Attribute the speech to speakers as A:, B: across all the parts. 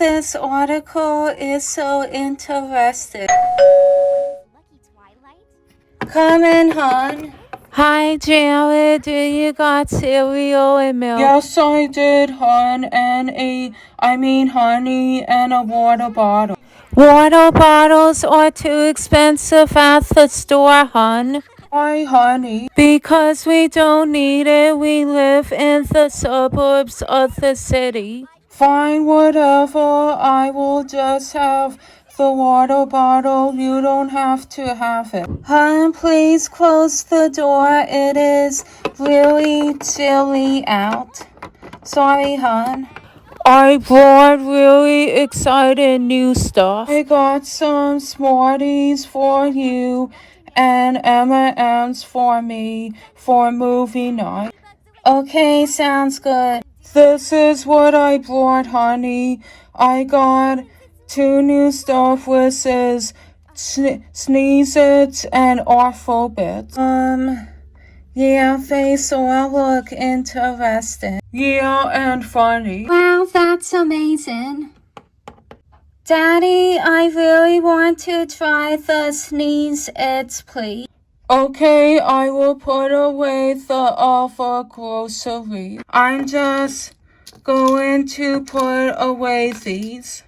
A: this article is so interesting. Come in, hon.
B: Hi, Jared. Do you got cereal and milk?
A: Yes, I did, hon, and honey and a water bottle.
B: Water bottles are too expensive at the store, hon.
A: Why, honey?
B: Because we don't need it. We live in the suburbs of the city.
A: Fine, whatever. I will just have the water bottle. You don't have to have it. Hon, please close the door. It is really chilly out. Sorry, hon.
B: I brought really exciting new stuff.
A: I got some Smarties for you and M&M's for me for movie night. Okay, sounds good. This is what I brought, honey. I got 2 new stuff, which is Sneeze-Its and Alphabet. Yeah, they all look interesting. Yeah, and funny.
C: Wow, that's amazing. Daddy, I really want to try the Sneeze-Its, please.
A: Okay, I will put away the other grocery. I'm just going to put away these.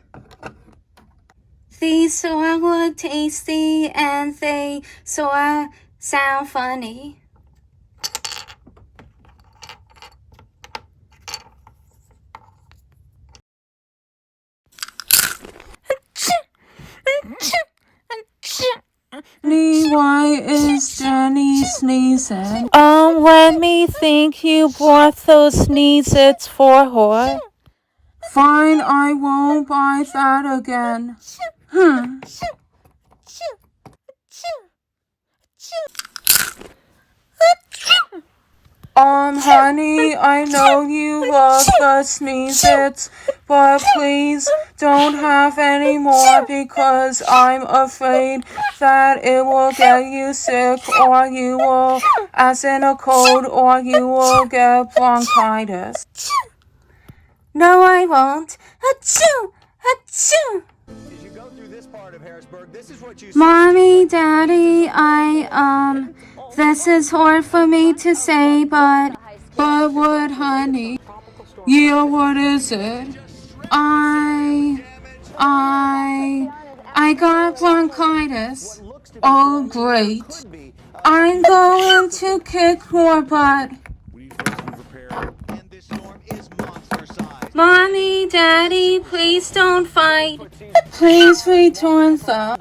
C: These all look tasty and they all sound funny.
A: Why is Jenny sneezing?
B: Let me think. You brought those Sneeze-Its for her.
A: Fine, I won't buy that again. Honey, I know you love the Sneeze-Its, but please don't have any more because I'm afraid that it will get you sick or you will, as in a cold, or you will get bronchitis.
C: No, I won't. Achoo! Achoo! Mommy, Daddy, this is hard for me to say, but
A: what, honey? Yeah, what is it? I got bronchitis. Oh, great. I'm going to kick your butt.
C: Mommy, Daddy, please don't fight.
A: Please return them.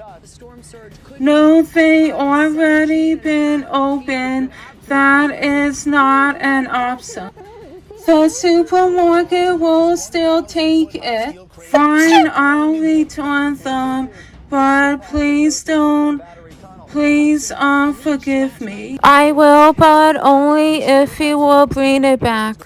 A: No, they already been open. That is not an option. The supermarket will still take it. Fine, I'll return them, but please forgive me.
B: I will, but only if you will bring it back.